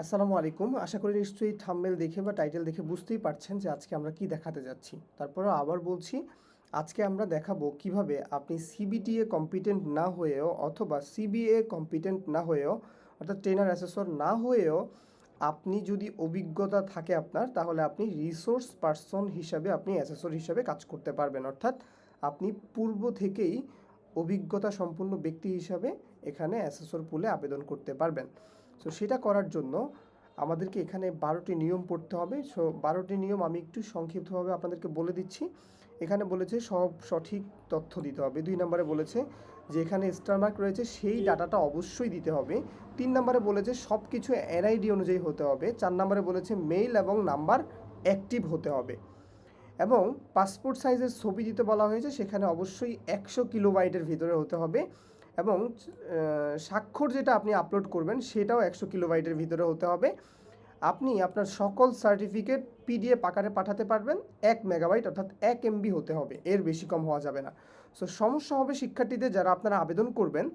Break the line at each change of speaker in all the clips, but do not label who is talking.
আসসালামু আলাইকুম। আশা করি নিশ্চয়ই থাম্বনেল দেখে বা টাইটেল দেখে বুঝতেই পারছেন যে আজকে আমরা কি দেখাতে যাচ্ছি। তারপরেও আবার বলছি, আজকে আমরা দেখাবো কিভাবে আপনি সিবিটিএ কম্পিটেন্ট না হয়েও অথবা সিবিএ কম্পিটেন্ট না হয়েও অর্থাৎ ট্রেনার অ্যাসেসর না হয়েও আপনি যদি অভিজ্ঞতা থাকে আপনার, তাহলে আপনি রিসোর্স পারসন হিসাবে আপনি অ্যাসেসর হিসাবে কাজ করতে পারবেন। অর্থাৎ আপনি পূর্ব থেকেই অভিজ্ঞতা সম্পন্ন ব্যক্তি হিসাবে এখানে অ্যাসেসর পুলে আবেদন করতে পারবেন। সো সেটা করার জন্য আমাদেরকে এখানে 12টি নিয়ম পড়তে হবে। সো 12টি নিয়ম আমি একটু সংক্ষিপ্তভাবে আপনাদেরকে বলে দিচ্ছি। এখানে বলেছে সব সঠিক তথ্য দিতে হবে। 2 নম্বরে বলেছে যে এখানে স্টার মার্ক রয়েছে সেই ডাটাটা অবশ্যই দিতে হবে। 3 নম্বরে বলেছে সব কিছু এনআইডি অনুযায়ী হতে হবে। 4 নম্বরে বলেছে মেইল এবং নাম্বার অ্যাক্টিভ হতে হবে এবং পাসপোর্ট সাইজের ছবি দিতে বলা হয়েছে, সেখানে অবশ্যই 100 কিলোবাইটের ভিতরে হতে হবে এবং স্বাক্ষর যেটা আপনি আপলোড করবেন সেটাও 100 কিলোবাইটের ভিতরে হতে হবে। আপনি আপনার সকল সার্টিফিকেট পিডিএফ আকারে পাঠাতে পারবেন। 1 মেগাবাইট অর্থাৎ 1 এমবি হতে হবে, এর বেশি কম হওয়া যাবে না। সো সমস্যা হবে শিক্ষার্থীদের, যারা আপনারা আবেদন করবেন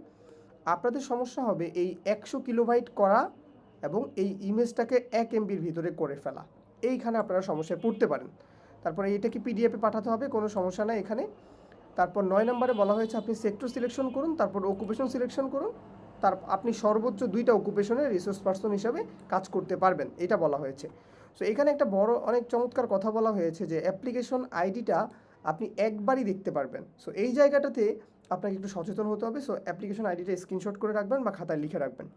আপনাদের সমস্যা হবে এই 100 কিলোবাইট করা এবং এই ইমেজটাকে 1 এমবির ভিতরে করে ফেলা। এইখানে আপনারা সমস্যায় পড়তে পারেন। তারপরে এটা কি পিডিএফে পাঠাতে হবে, কোনো সমস্যা নাই এখানে। তারপর 9 নম্বরে বলা হয়েছে আপনি সেক্টর সিলেকশন করুন, তারপর অকুপেশন সিলেকশন করুন, আপনি সর্বোচ্চ 2টা অকুপেশনে রিসোর্স পারসন হিসাবে কাজ করতে পারবেন, এটা বলা হয়েছে। সো এখানে একটা বড় অনেক চমৎকার কথা বলা হয়েছে যে অ্যাপ্লিকেশন আইডিটা আপনি একবারই দেখতে পারবেন। সো এই জায়গাটাতে আপনাকে একটু সচেতন হতে হবে। সো অ্যাপ্লিকেশন আইডিটা স্ক্রিনশট করে রাখবেন বা খাতায় লিখে রাখবেন।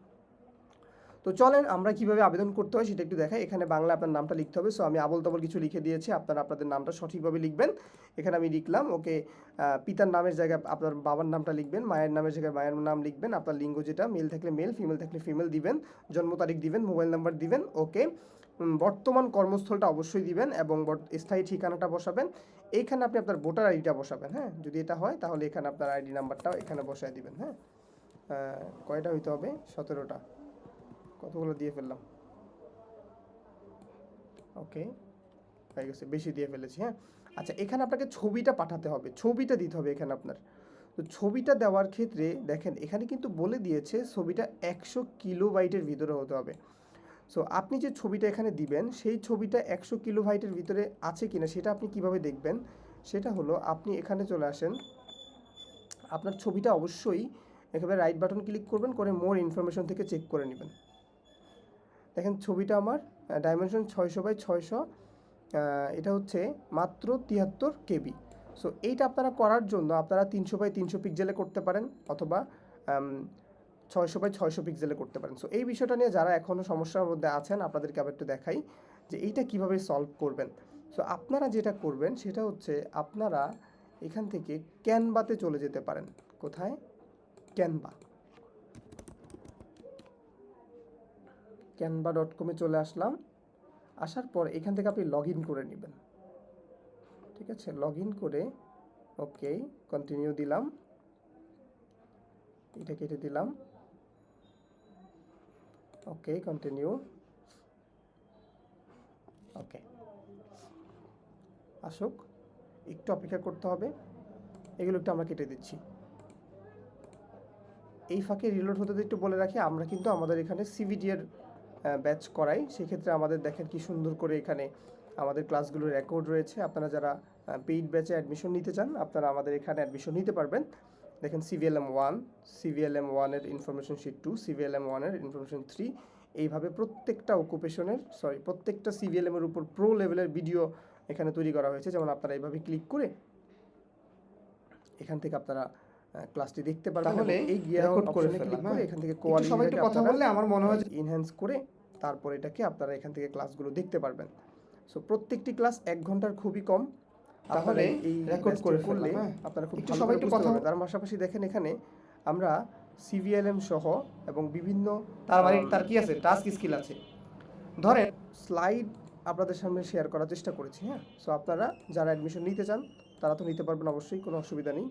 তো চলেন আমরা কিভাবে আবেদন করতে হয় সেটা একটু দেখাই। এখানে বাংলা আপনার নামটা লিখতে হবে। সো আমি আবল তাবল কিছু লিখে দিয়েছি, আপনারা আপনাদের নামটা সঠিকভাবে লিখবেন। এখানে আমি লিখলাম ওকে। পিতার নামের জায়গায় আপনার বাবার নামটা লিখবেন, মায়ের নামের জায়গায় মায়ের নাম লিখবেন, আপনার লিঙ্গ যেটা মেল থাকলে মেল, ফিমেল থাকলে ফিমেল দিবেন, জন্ম তারিখ দিবেন, মোবাইল নাম্বার দিবেন। ওকে, বর্তমান কর্মস্থলটা অবশ্যই দিবেন এবং স্থায়ী ঠিকানাটা বসাবেন। এইখানে আপনি আপনার ভোটার আইডিটা বসাবেন। হ্যাঁ, যদি এটা হয় তাহলে এখানে আপনার আইডি নাম্বারটাও এখানে বসায় দিবেন। হ্যাঁ, কয়টা হইতে হবে? 17টা। কতগুলো দিয়ে ফেললাম? ওকে, হয়ে গেছে, বেশি দিয়ে ফেলেছি। হ্যাঁ, আচ্ছা, এখানে আপনাকে ছবিটা পাঠাতে হবে, ছবিটা দিতে হবে এখানে আপনার। তো ছবিটা দেওয়ার ক্ষেত্রে দেখেন এখানে কিন্তু বলে দিয়েছে ছবিটা 100 কিলোবাইটের ভিতরে হতে হবে। সো আপনি যে ছবিটা এখানে দিবেন সেই ছবিটা 100 কিলোবাইটের ভিতরে আছে কিনা সেটা আপনি কিভাবে দেখবেন? সেটা হলো আপনি এখানে চলে আসেন, আপনার ছবিটা অবশ্যই একেবারে রাইট বাটন ক্লিক করবেন, করে মোর ইনফরমেশন থেকে চেক করে নেবেন। দেখেন ছবিটা আমার ডাইমেনশন 600x600, এটা হচ্ছে মাত্র 73 কেবি। সো এইটা আপনারা করার জন্য আপনারা 300x300 পিক্সেলে করতে পারেন অথবা 600x600 পিক্সেলে করতে পারেন। সো এই বিষয়টা নিয়ে যারা এখনও সমস্যার মধ্যে আছেন আপনাদেরকে আবার একটু দেখাই যে এইটা কিভাবে সলভ করবেন। সো আপনারা যেটা করবেন সেটা হচ্ছে আপনারা এখান থেকে ক্যানভাতে চলে যেতে পারেন। কোথায়? ক্যানভা। canva.com-এ চলে আসলাম। আসার পর এখান থেকে আপনি লগ ইন করে নেবেন। ঠিক আছে, লগ ইন করে ওকে কন্টিনিউ দিলাম, এটা কেটে দিলাম, ওকে কন্টিনিউ, ওকে আসুক, একটু অপেক্ষা করতে হবে। এগুলো একটু আমরা কেটে দিচ্ছি। এই ফাঁকে রিলোড হতে একটু বলে রাখি, আমরা কিন্তু আমাদের এখানে সিভিটি এর ব্যাচ করাই। সেক্ষেত্রে আমাদের দেখেন কি সুন্দর করে এখানে আমাদের ক্লাসগুলোর রেকর্ড রয়েছে। আপনারা যারা পেইড ব্যাচে অ্যাডমিশন নিতে চান আপনারা আমাদের এখানে অ্যাডমিশন নিতে পারবেন। দেখেন সিভিএলএম 1, সিভিএলএম 1 এর ইনফরমেশন শিট 2, সিভিএলএম 1 এর ইনফরমেশন 3, এইভাবে প্রত্যেকটা অকুপেশনের প্রত্যেকটা সিভিএলএম এর উপর প্রো লেভেলের ভিডিও এখানে তৈরি করা হয়েছে। যেমন আপনারা এইভাবে ক্লিক করে এখান থেকে আপনারা ক্লাসটি দেখতে পারবেন।
তাহলে
এই গিয়ার অপশনে ক্লিক করে এখান থেকে কোয়ালিটি
কথা বললে আমার মনে হয়
এনহ্যান্স করে তারপর এটাকে আপনারা এখান থেকে ক্লাসগুলো দেখতে পারবেন। সো প্রত্যেকটি ক্লাস 1 ঘন্টার খুবই কম।
তাহলে
এই
রেকর্ড করে
করলে
আপনারা
খুব ভালো করে বুঝতে পারবেন। তার পাশাপাশি দেখেন এখানে আমরা সিভিএলএম সহ এবং বিভিন্ন
তার কি আছে, টাস্ক স্কিল আছে।
ধরেন স্লাইড আপনাদের সামনে শেয়ার করার চেষ্টা করেছি। হ্যাঁ, সো আপনারা যারা অ্যাডমিশন নিতে চান তারা তো নিতে পারবেন অবশ্যই, কোনো অসুবিধা নেই।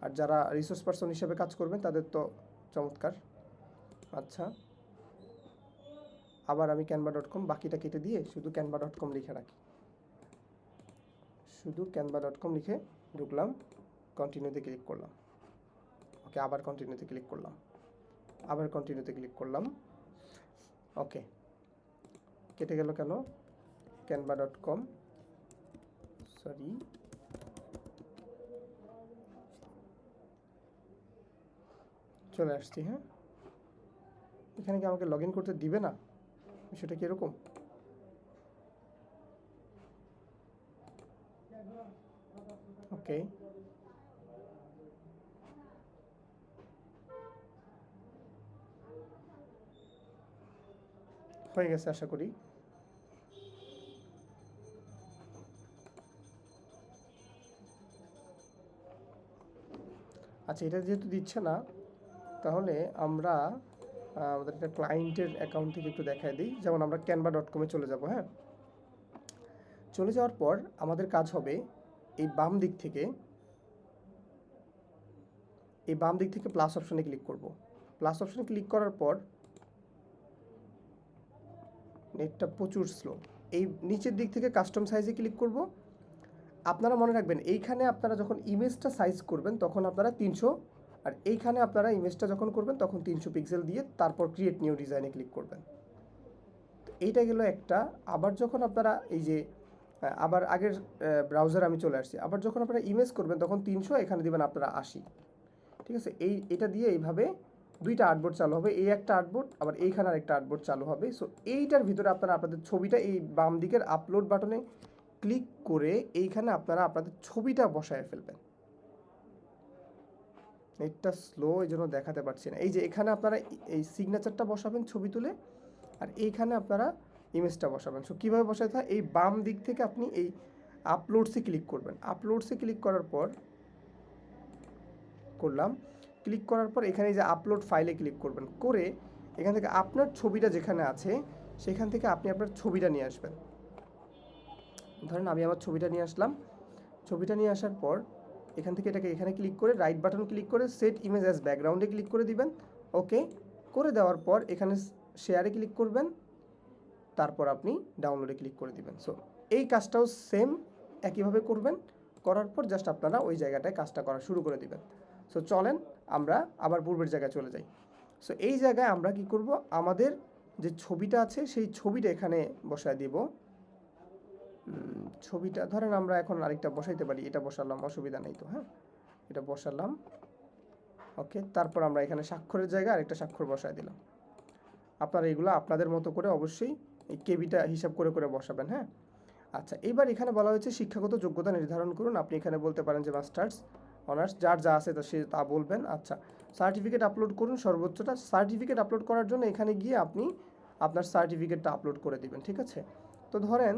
আর যারা রিসোর্স পারসন হিসেবে কাজ করবেন তাদের তো চমৎকার। আচ্ছা, আবার আমি canva.com বাকিটা কেটে দিয়ে শুধু canva.com লিখে রাখি। শুধু canva.com লিখে ঢুকলাম, কন্টিনিউতে ক্লিক করলাম, ওকে আবার কন্টিনিউতে ক্লিক করলাম, আবার কন্টিনিউতে ক্লিক করলাম, ওকে কেটে গেল কেন? canva.com, সরি, চলে আসছি। হ্যাঁ, এখানে কি আমাকে লগ ইন করতে দিবে না? বিষয়টা কি এরকম? ওকে, হয়ে গেছে আশা করি। আচ্ছা, এটা যেহেতু দিচ্ছে না, তাহলে আমরা আমাদের একটা ক্লায়েন্টের অ্যাকাউন্ট থেকে একটু দেখাই দিই। যেমন আমরা canva.com-এ চলে যাব। হ্যাঁ, চলে যাওয়ার পর আমাদের কাজ হবে এই বাম দিক থেকে প্লাস অপশনে ক্লিক করব। প্লাস অপশনে ক্লিক করার পর নেটটা প্রচুর স্লো। এই নিচের দিক থেকে কাস্টম সাইজে ক্লিক করব। আপনারা মনে রাখবেন, এইখানে আপনারা যখন ইমেজটা সাইজ করবেন তখন আপনারা 300, আর এইখানে আপনারা ইমেজটা যখন করবেন তখন 300 পিক্সেল দিয়ে তারপর ক্রিয়েট নিউ ডিজাইনে ক্লিক করবেন। তো এইটা গেল একটা। আবার যখন আপনারা এই যে আবার আগের ব্রাউজার আমি চলে আসছি, আবার যখন আপনারা ইমেজ করবেন তখন 300, এখানে দিবেন আপনারা 80। ঠিক আছে, এটা দিয়ে এইভাবে দুইটা আর্টবোর্ড চালু হবে। এই একটা আর্টবোর্ড, আবার এইখানে আরেকটা আর্টবোর্ড চালু হবে। সো এইটার ভিতরে আপনারা আপনাদের ছবিটা এই বাম দিকের আপলোড বাটনে ক্লিক করে এইখানে আপনারা আপনাদের ছবিটা বসায় ফেলবেন। নেটটা স্লো, এই জন্য দেখাতে পারছি না। এই যে এখানে আপনারা এই সিগনেচারটা বসাবেন ছবি তুলে, আর এইখানে আপনারা ইমেজটা বসাবেন। সো কীভাবে বসাতে হয়, এই বাম দিক থেকে আপনি এই আপলোডসে ক্লিক করবেন। আপলোডসে ক্লিক করার পর ক্লিক করার পর এখানে যে আপলোড ফাইলে ক্লিক করবেন, করে এখান থেকে আপনার ছবিটা যেখানে আছে সেখান থেকে আপনি আপনার ছবিটা নিয়ে আসবেন। ধরেন আমি আমার ছবিটা নিয়ে আসলাম। ছবিটা নিয়ে আসার পর এখান থেকে এটাকে এখানে ক্লিক করে রাইট বাটন ক্লিক করে সেট ইমেজ অ্যাজ ব্যাকগ্রাউন্ডে ক্লিক করে দিবেন। ওকে করে দেওয়ার পর এখানে শেয়ারে ক্লিক করবেন, তারপর আপনি ডাউনলোডে ক্লিক করে দিবেন। সো এই কাজটাও সেম একইভাবে করবেন। করার পর জাস্ট আপনারা ওই জায়গাটায় কাজটা করা শুরু করে দিবেন। সো চলেন আমরা আবার পূর্বের জায়গায় চলে যাই। সো এই জায়গায় আমরা কি করব, আমাদের যে ছবিটা আছে সেই ছবিটা এখানে বসায় দিব। ছবিটা ধরেন আমরা এখন আরেকটা বসাইতে পারি, এটা বসালাম, অসুবিধা নেই তো। হ্যাঁ, এটা বসালাম। ওকে, তারপর আমরা এখানে স্বাক্ষরের জায়গায় আরেকটা স্বাক্ষর বসায় দিলাম। আপনারা এগুলো আপনাদের মতো করে অবশ্যই এই কেবিটা হিসাব করে করে বসাবেন। হ্যাঁ, আচ্ছা, এবার এখানে বলা হয়েছে শিক্ষাগত যোগ্যতা নির্ধারণ করুন। আপনি এখানে বলতে পারেন যে মাস্টার্স, অনার্স, যার যা আছে সে তা বলবেন। আচ্ছা, সার্টিফিকেট আপলোড করুন সর্বোচ্চটা। সার্টিফিকেট আপলোড করার জন্য এখানে গিয়ে আপনি আপনার সার্টিফিকেটটা আপলোড করে দিবেন। ঠিক আছে, তো ধরেন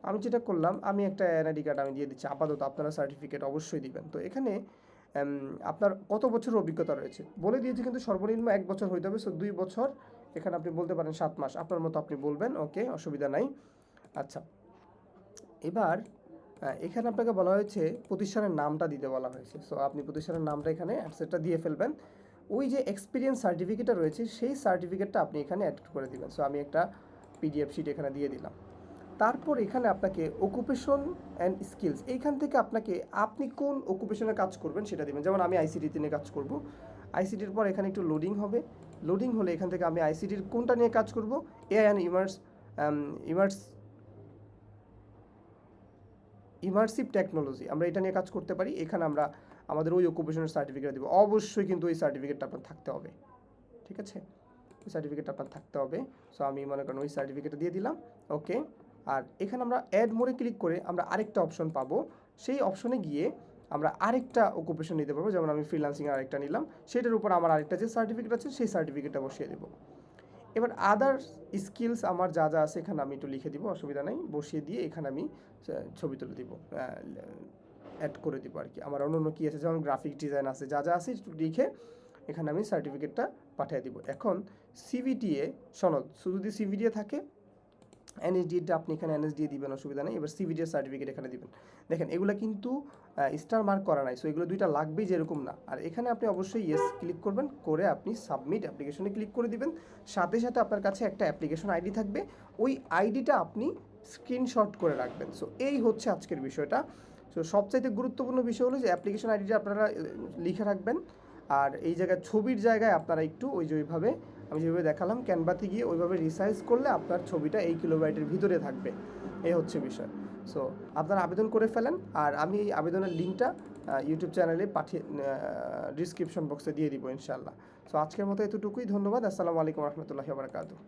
আমি যেটা করলাম, আমি একটা এনআইডি কার্ড আমি দিয়ে দিচ্ছি আপাতত। আপনারা সার্টিফিকেট অবশ্যই দিবেন। তো এখানে আপনার কত বছরের অভিজ্ঞতা রয়েছে বলে দিয়েছে, কিন্তু সর্বনিম্ন 1 বছর হইতে হবে। সো 2 বছর, এখানে আপনি বলতে পারেন 7 মাস, আপনার মতো আপনি বলবেন। ওকে, অসুবিধা নাই। আচ্ছা, এবার এখানে আপনাকে বলা হয়েছে প্রতিষ্ঠানের নামটা দিতে বলা হয়েছে। সো আপনি প্রতিষ্ঠানের নামটা এখানে অ্যাডসেটটা দিয়ে ফেলবেন। ওই যে এক্সপিরিয়েন্স সার্টিফিকেটটা রয়েছে সেই সার্টিফিকেটটা আপনি এখানে অ্যাড করে দিবেন। সো আমি একটা পিডিএফ শিট এখানে দিয়ে দিলাম। তারপর এখানে আপনাকে অকুপেশন অ্যান্ড স্কিলস, এইখান থেকে আপনাকে আপনি কোন অকুপেশনে কাজ করবেন সেটা দিবেন। যেমন আমি আইসিটিতে নিয়ে কাজ করব। আইসিটির পর এখানে একটু লোডিং হবে। লোডিং হলে এখান থেকে আমি আইসিটির কোনটা নিয়ে কাজ করব, এআই অ্যান্ড ইমার্সিভ টেকনোলজি, আমরা এটা নিয়ে কাজ করতে পারি। এখানে আমরা আমাদের ওই অকুপেশনের সার্টিফিকেট দেবো। অবশ্যই কিন্তু ওই সার্টিফিকেটটা আপনার থাকতে হবে। ঠিক আছে, ওই সার্টিফিকেটটা আপনার থাকতে হবে। সো আমি মনে করেন ওই সার্টিফিকেটটা দিয়ে দিলাম। ওকে, আর এখানে আমরা অ্যাড মোডে ক্লিক করে আমরা আরেকটা অপশন পাবো। সেই অপশনে গিয়ে আমরা আরেকটা অকুপেশন নিতে পারবো। যেমন আমি ফ্রিল্যান্সিং আরেকটা নিলাম, সেটার উপর আমার আরেকটা যে সার্টিফিকেট আছে সেই সার্টিফিকেটটা বসিয়ে দেবো। এবার আদার স্কিলস আমার যা যা আছে এখানে আমি একটু লিখে দিব, অসুবিধা নেই। বসিয়ে দিয়ে এখানে আমি ছবি তুলে দিব, অ্যাড করে দিব আর কি। আমার অন্য কী আছে, যেমন গ্রাফিক ডিজাইন আছে, যা যা আছে একটু লিখে এখানে আমি সার্টিফিকেটটা পাঠিয়ে দিব। এখন সিভিটিএ সনদ, যদি সিভিটিএ থাকে এনএসডিটা আপনি এখানে এনএসডি দিবেন, অসুবিধা নেই। এবার সিভিটিএ সার্টিফিকেট এখানে দিবেন। দেখেন এগুলো কিন্তু স্টার মার্ক করা নাই, সো এগুলো দুইটা লাগবেই যেরকম না। আর এখানে আপনি অবশ্যই ইয়েস ক্লিক করবেন, করে আপনি সাবমিট অ্যাপ্লিকেশনে ক্লিক করে দিবেন। সাথে সাথে আপনার কাছে একটা অ্যাপ্লিকেশন আইডি থাকবে, ওই আইডিটা আপনি স্ক্রিনশট করে রাখবেন। সো এই হচ্ছে আজকের বিষয়টা। সো সবচাইতে গুরুত্বপূর্ণ বিষয় হলো যে অ্যাপ্লিকেশন আইডিটা আপনারা লিখে রাখবেন। আর এই জায়গায় ছবির জায়গায় আপনারা একটু ওই যে ওইভাবে আমি যেভাবে দেখালাম ক্যানভাতে গিয়ে ওইভাবে রিসাইজ করলে আপনার ছবিটা এই কিলোবাইটের ভিতরে থাকবে, এই হচ্ছে বিষয়। সো আপনারা আবেদন করে ফেলেন, আর আমি এই আবেদনের লিঙ্কটা ইউটিউব চ্যানেলে পাঠিয়ে ডিসক্রিপশন বক্সে দিয়ে দিব ইনশাআল্লাহ। সো আজকের মতো এতটুকুই, ধন্যবাদ। আসসালামু আলাইকুম রহমতুল্লাহি ওয়া বারাকাতুহু।